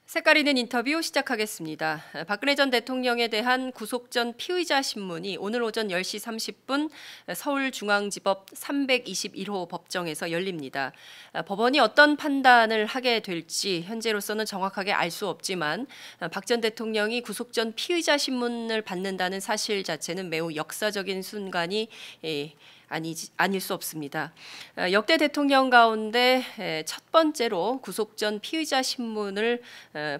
색깔 있는 인터뷰 시작하겠습니다. 박근혜 전 대통령에 대한 구속 전 피의자 신문이 오늘 오전 10시 30분 서울중앙지법 321호 법정에서 열립니다. 법원이 어떤 판단을 하게 될지 현재로서는 정확하게 알 수 없지만 박 전 대통령이 구속 전 피의자 신문을 받는다는 사실 자체는 매우 역사적인 순간이 아닐 수 없습니다. 역대 대통령 가운데 첫 번째로 구속 전 피의자 신문을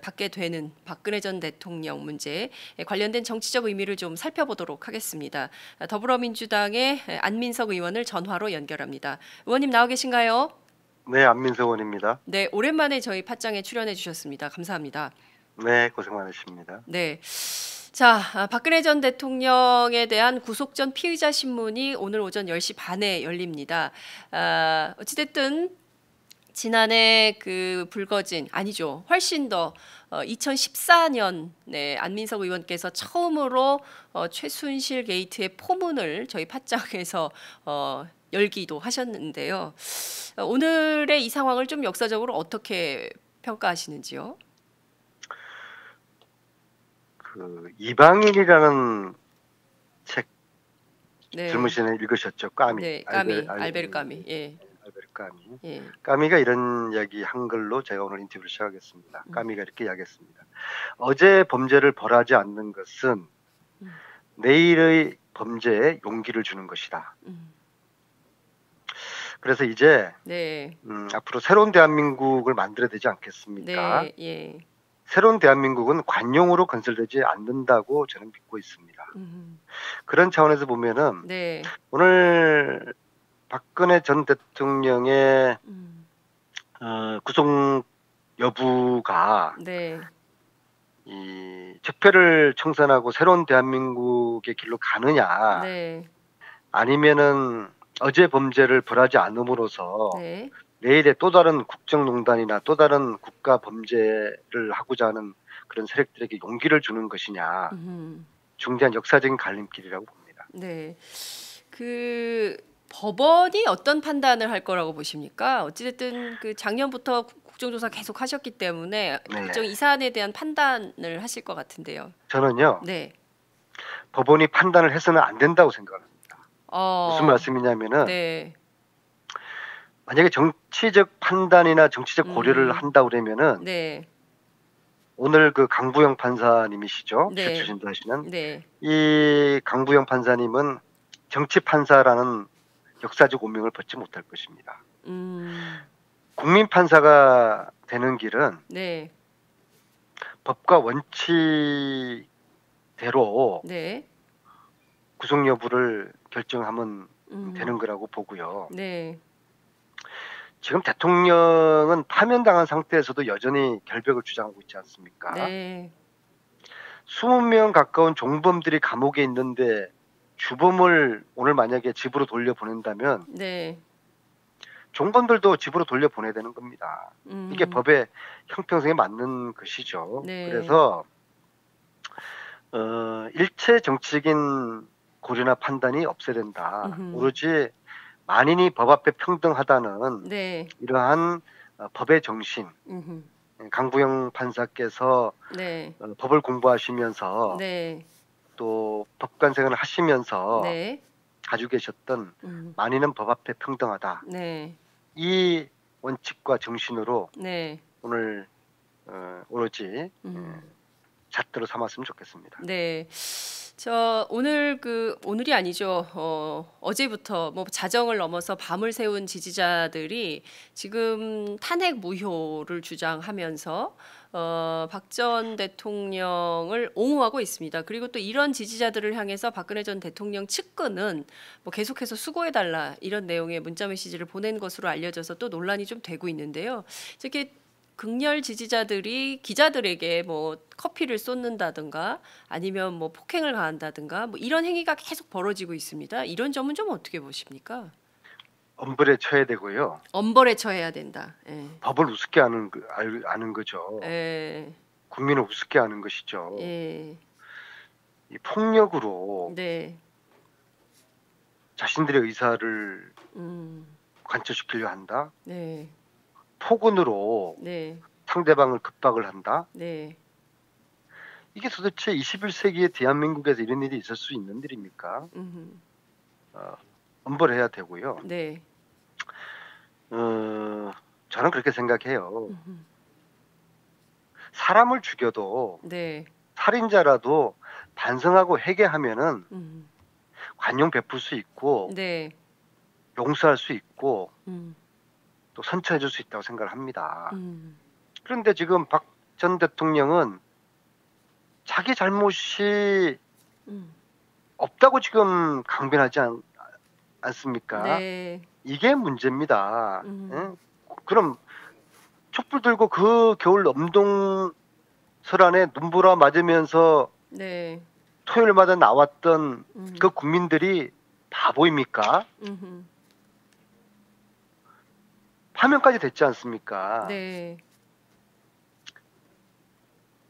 받게 되는 박근혜 전 대통령 문제에 관련된 정치적 의미를 좀 살펴보도록 하겠습니다. 더불어민주당의 안민석 의원을 전화로 연결합니다. 의원님 나와 계신가요? 네, 안민석 의원입니다. 네, 오랜만에 저희 팟짱에 출연해 주셨습니다. 감사합니다. 네, 고생 많으십니다. 네. 자, 박근혜 전 대통령에 대한 구속 전 피의자 신문이 오늘 오전 10시 반에 열립니다. 어찌됐든 지난해 그 불거진 아니죠. 훨씬 더 2014년에 안민석 의원께서 처음으로 최순실 게이트의 포문을 저희 팟짱에서 열기도 하셨는데요. 오늘의 이 상황을 좀 역사적으로 어떻게 평가하시는지요? 이방인이라는 책 젊은 네. 시절에 읽으셨죠? 까미. 네, 까미, 알베르 까미. 예. 알베르 까미. 예. 까미가 이런 이야기 한글로 제가 오늘 인터뷰를 시작하겠습니다. 음. 까미가 이렇게 이야기했습니다. 어제 범죄를 벌하지 않는 것은 음. 내일의 범죄에 용기를 주는 것이다. 음. 그래서 이제 네. 앞으로 새로운 대한민국을 만들어야 되지 않겠습니까? 네. 예. 새로운 대한민국은 관용으로 건설되지 않는다고 저는 믿고 있습니다. 음. 그런 차원에서 보면은 네. 오늘 박근혜 전 대통령의 음. 구속 여부가 네. 이 적폐를 청산하고 새로운 대한민국의 길로 가느냐, 네. 아니면은 어제 범죄를 벌하지 않음으로써 네. 내일에 또 다른 국정농단이나 또 다른 국가 범죄를 하고자 하는 그런 세력들에게 용기를 주는 것이냐, 음. 중대한 역사적인 갈림길이라고 봅니다. 네. 그 법원이 어떤 판단을 할 거라고 보십니까? 어찌됐든 그 작년부터 국정조사 계속 하셨기 때문에 네. 일정 이 사안에 대한 판단을 하실 것 같은데요. 저는요, 네. 법원이 판단을 해서는 안 된다고 생각합니다. 무슨 말씀이냐면은, 네. 만약에 정치적 판단이나 정치적 고려를 한다 그러면은 네. 오늘 그 강부영 판사님이시죠? 네. 출신하시는 네. 이 강부영 판사님은 정치 판사라는 역사적 오명을 벗지 못할 것입니다. 국민 판사가 되는 길은 네. 법과 원칙대로 네. 구속 여부를 결정하면 되는 거라고 보고요. 네. 지금 대통령은 파면당한 상태에서도 여전히 결백을 주장하고 있지 않습니까? 네. 20명 가까운 종범들이 감옥에 있는데 주범을 오늘 만약에 집으로 돌려보낸다면 네. 종범들도 집으로 돌려보내야 되는 겁니다. 이게 법의 형평성에 맞는 것이죠. 네. 그래서 일체 정치적인 고려나 판단이 없어야 된다. 오로지 만인이 법 앞에 평등하다는 네. 이러한 법의 정신, 강부영 판사께서 네. 법을 공부하시면서 네. 또 법관 생활을 하시면서 네. 가지고 계셨던 만인은 법 앞에 평등하다. 네. 이 원칙과 정신으로 네. 오늘 오로지 잣대로 삼았으면 좋겠습니다. 네. 저 오늘이 아니죠. 어제부터 뭐 자정을 넘어서 밤을 새운 지지자들이 지금 탄핵 무효를 주장하면서 박 전 대통령을 옹호하고 있습니다. 그리고 또 이런 지지자들을 향해서 박근혜 전 대통령 측근은 뭐 계속해서 수고해달라 이런 내용의 문자 메시지를 보낸 것으로 알려져서 또 논란이 좀 되고 있는데요. 이렇게 극렬 지지자들이 기자들에게 뭐 커피를 쏟는다든가 아니면 뭐 폭행을 가한다든가 뭐 이런 행위가 계속 벌어지고 있습니다. 이런 점은 좀 어떻게 보십니까? 엄벌에 처해야 되고요. 엄벌에 처해야 된다. 예. 법을 우습게 아는 거죠. 예. 국민을 우습게 하는 것이죠. 예. 이 폭력으로 네. 자신들의 의사를 관철시키려 한다. 네. 폭언으로 네. 상대방을 급박을 한다. 네. 이게 도대체 21세기의 대한민국에서 이런 일이 있을 수 있는 일입니까? 어, 엄벌해야 되고요. 네. 저는 그렇게 생각해요. 사람을 죽여도 네. 살인자라도 반성하고 회개하면은 음. 관용 베풀 수 있고 네. 용서할 수 있고 음. 또 선처해 줄 수 있다고 생각을 합니다. 음. 그런데 지금 박 전 대통령은 자기 잘못이 음. 없다고 지금 강변하지 않습니까? 네. 이게 문제입니다. 음. 응? 그럼 촛불 들고 그 겨울 엄동설 안에 눈보라 맞으면서 네. 토요일마다 나왔던 음. 그 국민들이 바보입니까? 음흠. 파면까지 됐지 않습니까? 네.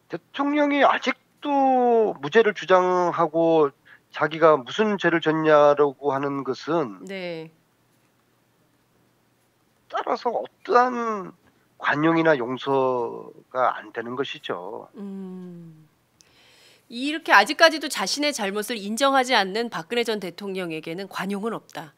대통령이 아직도 무죄를 주장하고 자기가 무슨 죄를 졌냐라고 하는 것은 네. 따라서 어떠한 관용이나 용서가 안 되는 것이죠. 이렇게 아직까지도 자신의 잘못을 인정하지 않는 박근혜 전 대통령에게는 관용은 없다.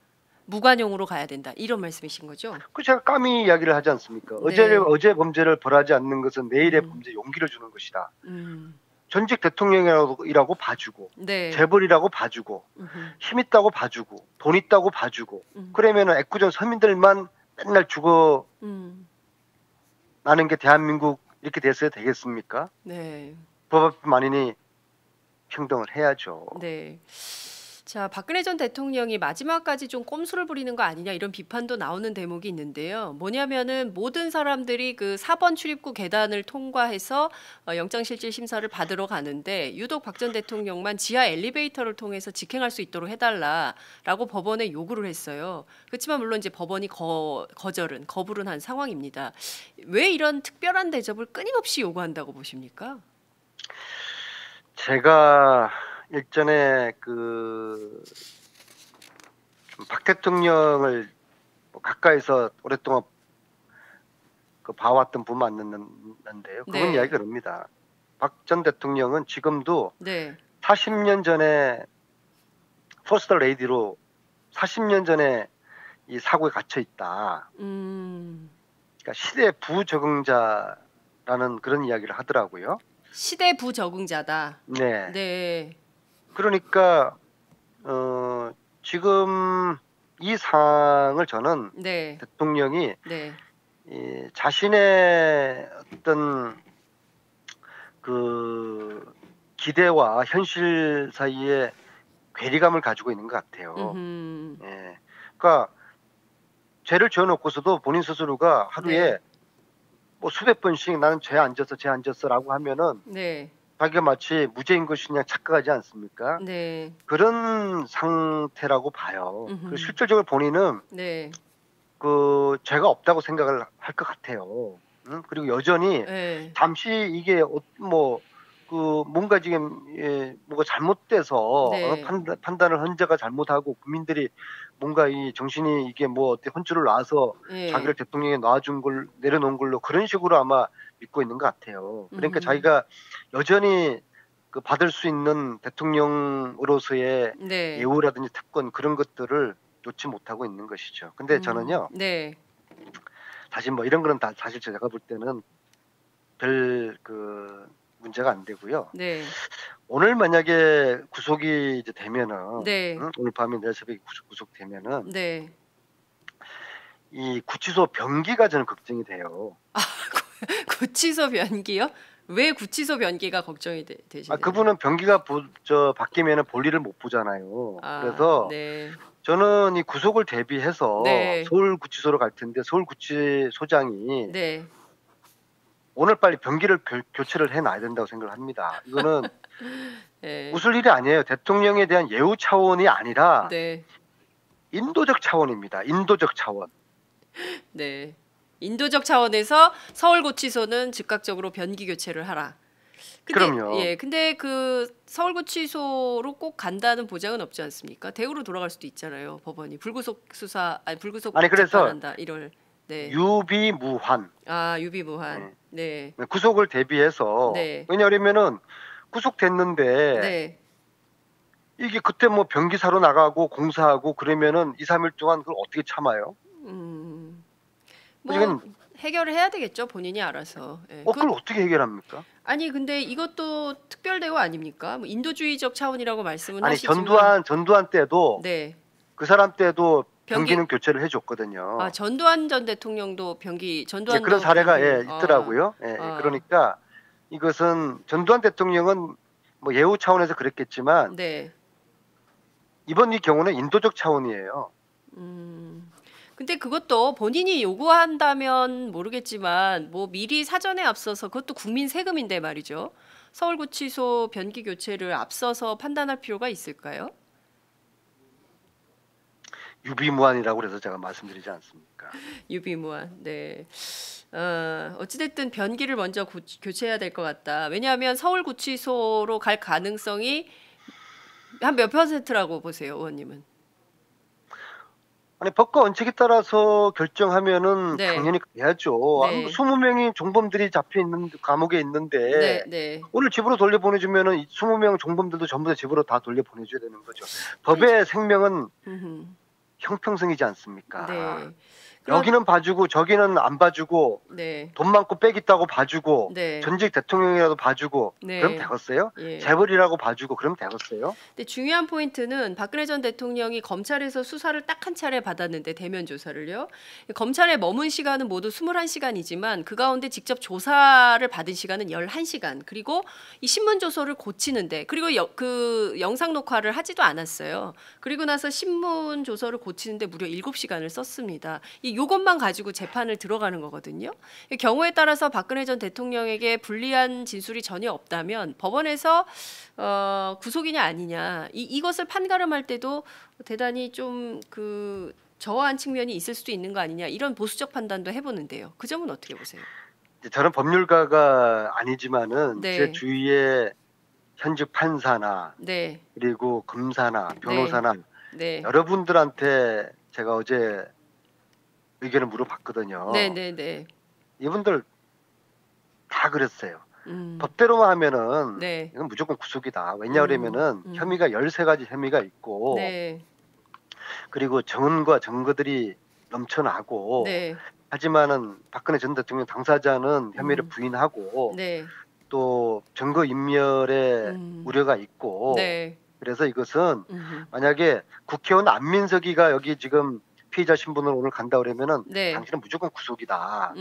무관용으로 가야 된다. 이런 말씀이신 거죠? 그 제가 감히 이야기를 하지 않습니까? 네. 어제 범죄를 벌하지 않는 것은 내일의 음. 범죄에 용기를 주는 것이다. 음. 전직 대통령이라고 봐주고 네. 재벌이라고 봐주고 힘 있다고 봐주고 돈 있다고 봐주고 그러면은 애꿎은 서민들만 맨날 죽어 음. 나는 게 대한민국 이렇게 됐어야 되겠습니까? 네. 법 앞에 만인이 평등을 해야죠. 네. 자, 박근혜 전 대통령이 마지막까지 좀 꼼수를 부리는 거 아니냐 이런 비판도 나오는 대목이 있는데요. 뭐냐면은 모든 사람들이 그 4번 출입구 계단을 통과해서 영장실질 심사를 받으러 가는데 유독 박 전 대통령만 지하 엘리베이터를 통해서 직행할 수 있도록 해달라라고 법원에 요구를 했어요. 그렇지만 물론 이제 법원이 거부를 한 상황입니다. 왜 이런 특별한 대접을 끊임없이 요구한다고 보십니까? 제가 일전에 그 박 대통령을 뭐 가까이서 오랫동안 그 봐왔던 분 만났는데요. 그분 네. 이야기가 그럽니다. 박 전 대통령은 지금도 네. 40년 전에 퍼스트 레이디로 40년 전에 이 사고에 갇혀 있다. 그러니까 시대 부적응자라는 그런 이야기를 하더라고요. 시대 부적응자다. 네. 네. 그러니까 지금 이 상황을 저는 네. 대통령이 네. 이 자신의 어떤 그 기대와 현실 사이에 괴리감을 가지고 있는 것 같아요. 예. 그러니까 죄를 지어놓고서도 본인 스스로가 하루에 네. 뭐 수백 번씩 나는 죄 안 졌어라고 하면은 네. 자기가 마치 무죄인 것이냐 착각하지 않습니까? 네. 그런 상태라고 봐요. 음흠. 실질적으로 본인은 네. 그 죄가 없다고 생각을 할 것 같아요. 응? 그리고 여전히 네. 잠시 이게 뭐 그 뭔가 지금 뭐가 잘못돼서 네. 판단을 헌재가 잘못하고 국민들이 뭔가 이 정신이 이게 뭐 어떻게 혼쭐을 놔서 예. 자기를 대통령에 놔준 걸 내려놓은 걸로 그런 식으로 아마 믿고 있는 것 같아요. 그러니까 자기가 여전히 그 받을 수 있는 대통령으로서의 네. 예우라든지 특권 그런 것들을 놓지 못하고 있는 것이죠. 근데 저는요, 네. 사실 뭐 이런 거는 다 사실 제가 볼 때는 별 그 문제가 안 되고요. 네. 오늘 만약에 구속이 이제 되면은, 네. 응? 오늘 밤에 내일 새벽에 구속되면은 네. 이 구치소 변기가 저는 걱정이 돼요. 구치소 변기요? 왜 구치소 변기가 걱정이 아, 되시나요? 그분은 변기가 바뀌면은 볼일을 못 보잖아요. 아, 그래서 네. 저는 이 구속을 대비해서 네. 서울구치소로 갈 텐데 서울구치소장이 네. 오늘 빨리 변기를 교체를 해놔야 된다고 생각을 합니다. 이거는 네. 웃을 일이 아니에요. 대통령에 대한 예우 차원이 아니라 네. 인도적 차원입니다. 인도적 차원. 네. 인도적 차원에서 서울구치소는 즉각적으로 변기 교체를 하라. 근데 그럼요. 예, 근데 그 서울구치소로 꼭 간다는 보장은 없지 않습니까? 대구로 돌아갈 수도 있잖아요. 법원이 불구속 아니, 그래서 재판한다 이럴. 네. 유비무환. 유비무환. 네. 구속을 대비해서. 네. 왜냐하면은 구속됐는데 네. 이게 그때 뭐 변기사로 나가고 공사하고 그러면은 2, 3일 동안 그걸 어떻게 참아요? 뭐 해결을 해야 되겠죠, 본인이 알아서. 예. 그걸 어떻게 해결합니까? 아니 근데 이것도 특별 대우 아닙니까? 뭐 인도주의적 차원이라고 말씀은 아니 하시지만 전두환 때도 네. 그 사람 때도 변기- 변기는 교체를 해줬거든요. 전두환 전 대통령도 전두환도 그런 사례가 변기- 있더라고요. 그러니까 이것은 전두환 대통령은 뭐 예우 차원에서 그랬겠지만 네. 이번 이 경우는 인도적 차원이에요. 근데 그것도 본인이 요구한다면 모르겠지만 뭐 미리 사전에 앞서서 그것도 국민 세금인데 말이죠. 서울구치소 변기 교체를 앞서서 판단할 필요가 있을까요? 유비무환이라고 그래서 제가 말씀드리지 않습니까? 유비무환. 네. 어찌됐든 변기를 먼저 교체해야 될 것 같다. 왜냐하면 서울구치소로 갈 가능성이 한 몇 %라고 보세요, 의원님은? 아니 법과 원칙에 따라서 결정하면은 네. 당연히 가야죠. 네. 20명이 종범들이 잡혀 있는 감옥에 있는데 네, 네. 오늘 집으로 돌려보내주면은 20명 종범들도 전부 다 집으로 다 돌려보내줘야 되는 거죠. 법의 생명은 형평성이지 않습니까? 네. 여기는 봐주고 저기는 안 봐주고 네. 돈 많고 빽 있다고 봐주고 네. 전직 대통령이라도 봐주고 네. 그럼 되겠어요? 예. 재벌이라고 봐주고 그럼 되겠어요? 근데 중요한 포인트는 박근혜 전 대통령이 검찰에서 수사를 딱 한 차례 받았는데 대면 조사를요. 검찰에 머문 시간은 모두 21시간이지만 그 가운데 직접 조사를 받은 시간은 11시간. 그리고 이 신문 조서를 고치는데 그리고 그 영상 녹화를 하지도 않았어요. 그리고 나서 신문 조서를 고치는데 무려 7시간을 썼습니다. 이것만 가지고 재판을 들어가는 거거든요. 경우에 따라서 박근혜 전 대통령에게 불리한 진술이 전혀 없다면 법원에서 구속이냐 아니냐 이것을 판가름할 때도 대단히 좀 그 저하한 측면이 있을 수도 있는 거 아니냐 이런 보수적 판단도 해보는데요. 그 점은 어떻게 보세요? 저는 법률가가 아니지만은 네. 제 주위에 현직 판사나 네. 그리고 검사나 변호사나 네. 여러분들한테 제가 어제 의견을 물어봤거든요. 네. 이분들 다 그랬어요. 법대로만 하면은 네. 이건 무조건 구속이다. 왜냐하면은 혐의가 13가지 혐의가 있고 네. 그리고 정언과 증거들이 넘쳐나고 네. 하지만은 박근혜 전 대통령 당사자는 혐의를 부인하고 네. 또 증거 인멸의 우려가 있고 네. 그래서 이것은 만약에 국회의원 안민석이가 여기 지금 피의자 신분으로 오늘 간다 그러면은 네. 당신은 무조건 구속이다.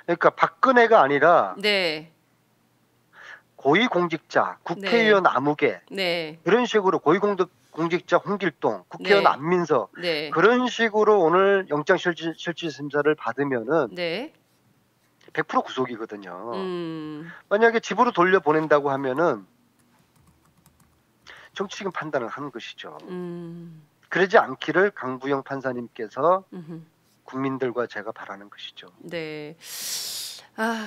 그러니까 박근혜가 아니라 네. 고위공직자, 국회의원 아무개 네. 그런 식으로 고위공직자 홍길동, 국회의원 네. 안민석 네. 그런 식으로 오늘 영장실질심사를 받으면은 네. 100% 구속이거든요. 만약에 집으로 돌려보낸다고 하면은 정치적인 판단을 하는 것이죠. 그러지 않기를 강부영 판사님께서 국민들과 제가 바라는 것이죠. 네.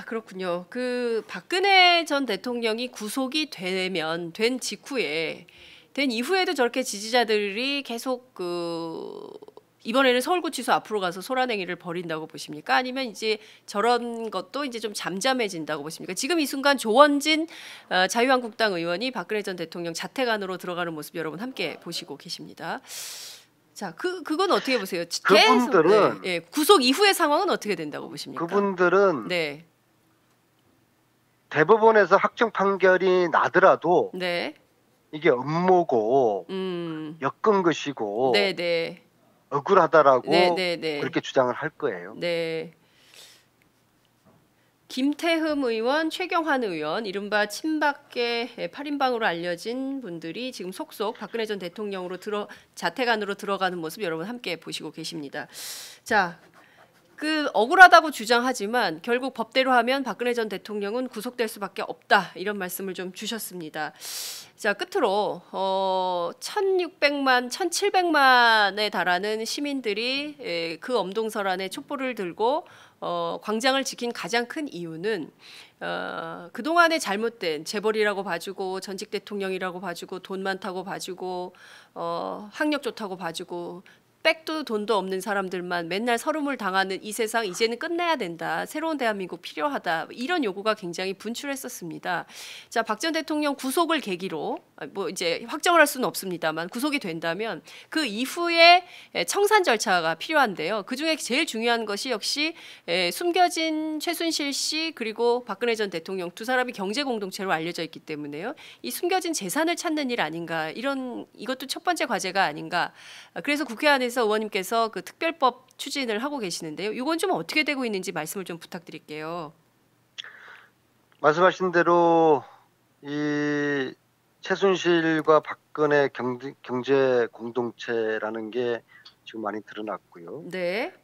그렇군요. 그 박근혜 전 대통령이 구속이 된 직후에 된 이후에도 저렇게 지지자들이 계속 이번에는 서울구치소 앞으로 가서 소란행위를 벌인다고 보십니까? 아니면 이제 저런 것도 이제 좀 잠잠해진다고 보십니까? 지금 이 순간 조원진 자유한국당 의원이 박근혜 전 대통령 자택 안으로 들어가는 모습 여러분 함께 보시고 계십니다. 자, 그건 어떻게 보세요? 그분들은 구속 이후의 상황은 어떻게 된다고 보십니까? 그분들은 네. 대법원에서 확정 판결이 나더라도 네. 이게 음모고 엮은 것이고 네. 억울하다라고 네. 그렇게 주장을 할 거예요. 네. 김태흠 의원, 최경환 의원, 이른바 친박계 8인방으로 알려진 분들이 지금 속속 박근혜 전 대통령으로 자택 안으로 들어가는 모습 여러분 함께 보시고 계십니다. 자, 억울하다고 주장하지만 결국 법대로 하면 박근혜 전 대통령은 구속될 수밖에 없다 이런 말씀을 좀 주셨습니다. 자, 끝으로 1,600만, 1,700만에 달하는 시민들이 그 엄동설안에 촛불을 들고 광장을 지킨 가장 큰 이유는 그동안의 잘못된 재벌이라고 봐주고 전직 대통령이라고 봐주고 돈 많다고 봐주고 학력 좋다고 봐주고 백도 돈도 없는 사람들만 맨날 서름을 당하는 이 세상 이제는 끝내야 된다. 새로운 대한민국 필요하다. 이런 요구가 굉장히 분출했었습니다. 자, 박 전 대통령 구속을 계기로 뭐 이제 확정을 할 수는 없습니다만 구속이 된다면 그 이후에 청산 절차가 필요한데요. 그중에 제일 중요한 것이 역시 숨겨진 최순실 씨 그리고 박근혜 전 대통령 두 사람이 경제 공동체로 알려져 있기 때문에요. 이 숨겨진 재산을 찾는 일 아닌가 이것도 첫 번째 과제가 아닌가. 그래서 국회 안에서 의원님께서 그 특별법 추진을 하고 계시는데요. 이건 좀 어떻게 되고 있는지 말씀을 좀 부탁드릴게요. 말씀하신 대로 이 최순실과 박근혜 경제 공동체라는 게 지금 많이 드러났고요. 네.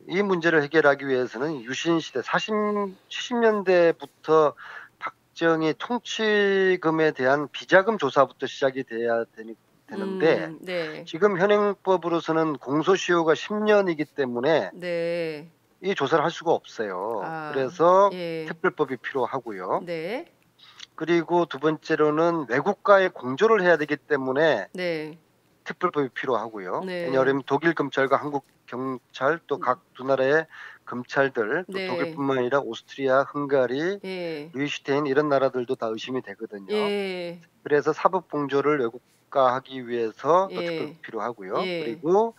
이 문제를 해결하기 위해서는 유신 시대 70년대부터 박정희 통치금에 대한 비자금 조사부터 시작이 돼야 되는데 네. 지금 현행법으로서는 공소시효가 10년이기 때문에 네. 이 조사를 할 수가 없어요. 그래서 예. 특별법이 필요하고요. 네. 그리고 두 번째로는 외국과의 공조를 해야 되기 때문에 네. 특별법이 필요하고요. 네. 왜냐하면 독일 검찰과 한국 경찰 또 각 두 나라의 검찰들 또 네. 독일뿐만 아니라 오스트리아, 헝가리, 예. 리echtenstein 이런 나라들도 다 의심이 되거든요. 예. 그래서 사법 공조를 외국화하기 위해서 또 예. 특별법이 필요하고요. 예. 그리고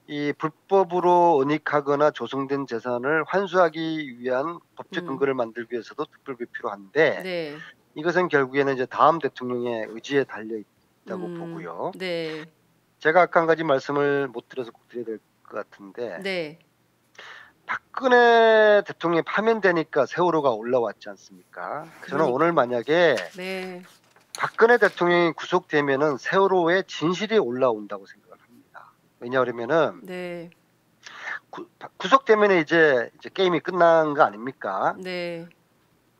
이 불법으로 은닉하거나 조성된 재산을 환수하기 위한 법적 근거를 만들기 위해서도 특별법이 필요한데 네. 이것은 결국에는 이제 다음 대통령의 의지에 달려 있다고 보고요. 네. 제가 아까 한 가지 말씀을 못 드려서 꼭 드려야 될 것 같은데 네. 박근혜 대통령이 파면되니까 세월호가 올라왔지 않습니까? 저는 오늘 만약에 네. 박근혜 대통령이 구속되면은 세월호의 진실이 올라온다고 생각을 합니다. 왜냐하면은 네. 구속되면 이제 게임이 끝난 거 아닙니까? 네.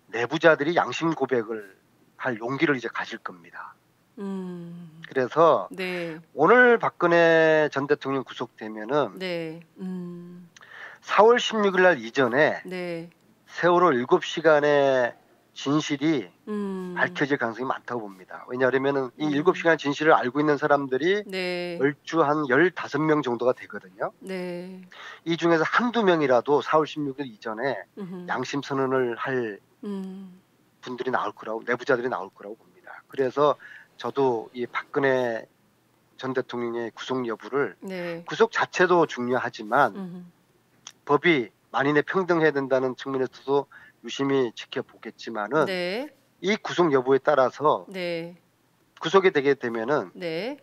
내부자들이 양심 고백을 할 용기를 이제 가질 겁니다. 그래서 네. 오늘 박근혜 전 대통령 구속되면은 네. 4월 16일 날 이전에 네. 세월호 7시간의 진실이 밝혀질 가능성이 많다고 봅니다. 왜냐하면 이 7시간 진실을 알고 있는 사람들이 네. 얼추 한 15명 정도가 되거든요. 네. 이 중에서 한두 명이라도 4월 16일 이전에 음흠. 양심 선언을 할 분들이 나올 거라고, 내부자들이 나올 거라고 봅니다. 그래서 저도 이 박근혜 전 대통령의 구속 여부를 네. 구속 자체도 중요하지만 법이 만인에 평등해야 된다는 측면에서도 유심히 지켜보겠지만은 네. 이 구속 여부에 따라서 네. 구속이 되게 되면은 네.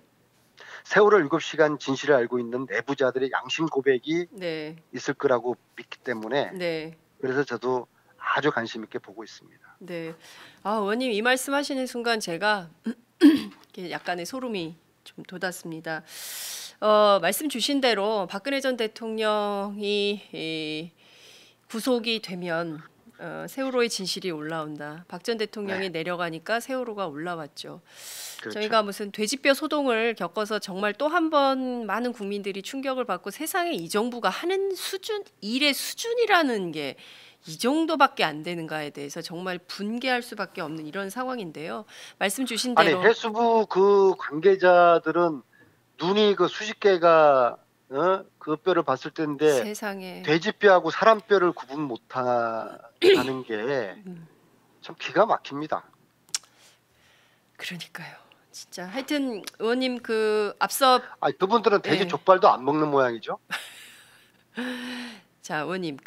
세월호 7시간 진실을 알고 있는 내부자들의 양심 고백이 네. 있을 거라고 믿기 때문에 네. 그래서 저도 아주 관심 있게 보고 있습니다. 네. 아, 의원님 이 말씀하시는 순간 제가 약간의 소름이 좀 돋았습니다. 말씀 주신 대로 박근혜 전 대통령이 구속이 되면 세월호의 진실이 올라온다. 박 전 대통령이 내려가니까 세월호가 올라왔죠. 그렇죠. 저희가 무슨 돼지뼈 소동을 겪어서 정말 또 한 번 많은 국민들이 충격을 받고 세상에 이 정부가 하는 수준, 일의 수준이라는 게 이 정도밖에 안 되는가에 대해서 정말 분개할 수밖에 없는 이런 상황인데요. 말씀 주신 대로 아니 해수부 그 관계자들은 눈이 그 수십 개가 그 뼈를 봤을 텐데 세상에 돼지뼈하고 사람뼈를 구분 못하는 게 참 기가 막힙니다. 그러니까요. 진짜 하여튼 의원님 그 앞서 아니 그분들은 돼지 예. 족발도 안 먹는 모양이죠. 자, 의원님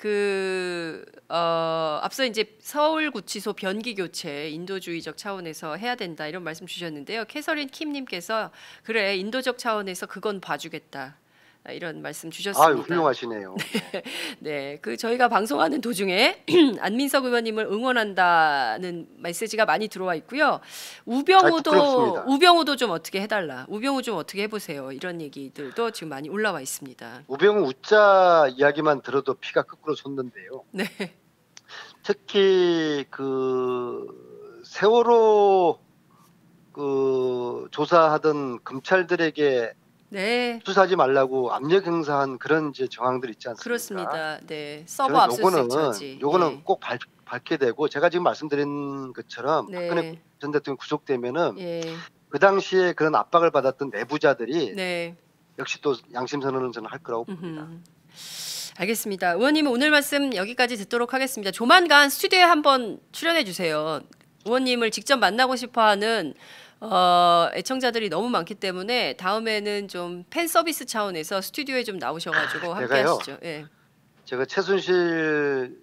앞서 이제 서울구치소 변기 교체 인도주의적 차원에서 해야 된다 이런 말씀 주셨는데요. 캐서린 킴님께서 그래 인도적 차원에서 그건 봐주겠다 이런 말씀 주셨습니다. 아유 훌륭하시네요. 네, 그 저희가 방송하는 도중에 안민석 의원님을 응원한다는 메시지가 많이 들어와 있고요. 부끄럽습니다. 우병우도 좀 어떻게 해달라. 우병우 좀 어떻게 해보세요. 이런 얘기들도 지금 많이 올라와 있습니다. 우병우 웃자 이야기만 들어도 피가 거꾸로 솟는데요. 네, 특히 그 세월호 그 조사하던 검찰들에게 네, 수사하지 말라고 압력 행사한 그런 이제 정황들 있지 않습니까? 그렇습니다. 네, 저는 서버 압수수색 처지. 요거는 예. 꼭 밝게 되고 제가 지금 말씀드린 것처럼 네. 박근혜 전 대통령 구속되면은 예, 그 당시에 그런 압박을 받았던 내부자들이 네, 역시 또 양심 선언은 저는 할 거라고 봅니다. 알겠습니다. 의원님 오늘 말씀 여기까지 듣도록 하겠습니다. 조만간 스튜디오에 한번 출연해 주세요. 의원님을 직접 만나고 싶어하는 애청자들이 너무 많기 때문에 다음에는 좀 팬 서비스 차원에서 스튜디오에 좀 나오셔가지고 함께 하시죠. 예. 제가 최순실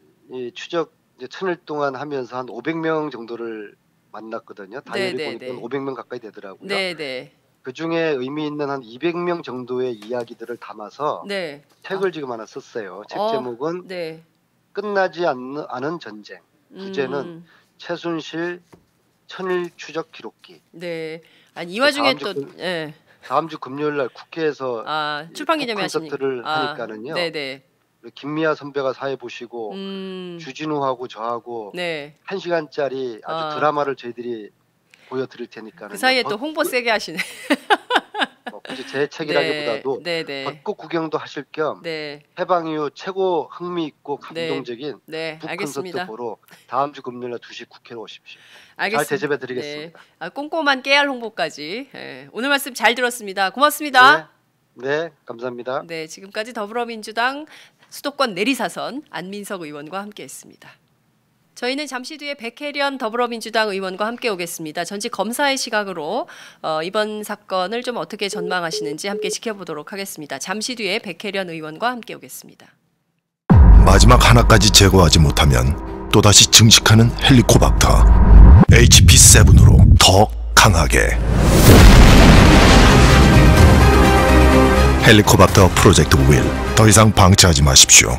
추적 이제 1000일 동안 하면서 한 500명 정도를 만났거든요. 다이어리 보니까 500명 가까이 되더라고요. 네네. 그 중에 의미 있는 한 200명 정도의 이야기들을 담아서 책을 지금 하나 썼어요. 책 제목은 끝나지 않은 전쟁. 부제는 최순실 1000일 추적 기록기. 네. 아니 이 와중에 또 다음 주 금요일 날 국회에서 출판 기념회 콘서트를 하니까는요. 네네. 김미아 선배가 사회 보시고 주진우하고 저하고 1시간짜리 아주 드라마를 저희들이 보여드릴 테니까 그 사이에 또 홍보 세게 하시네. 굳이 제 책이라기보다도 벚꽃 구경도 하실 겸 해방 이후 최고 흥미있고 감동적인 북 콘서트 보러 다음 주 금요일날 2시 국회로 오십시오. 알겠습니다. 잘 대접해드리겠습니다. 꼼꼼한 깨알 홍보까지. 오늘 말씀 잘 들었습니다. 고맙습니다. 네, 감사합니다. 네, 지금까지 더불어민주당 수도권 내리사선 안민석 의원과 함께했습니다. 저희는 잠시 뒤에 백혜련 더불어민주당 의원과 함께 오겠습니다. 전직 검사의 시각으로 이번 사건을 좀 어떻게 전망하시는지 함께 지켜보도록 하겠습니다. 잠시 뒤에 백혜련 의원과 함께 오겠습니다. 마지막 하나까지 제거하지 못하면 또다시 증식하는 헬리코박터 HP7으로 더 강하게 헬리코박터 프로젝트 윌 더 이상 방치하지 마십시오.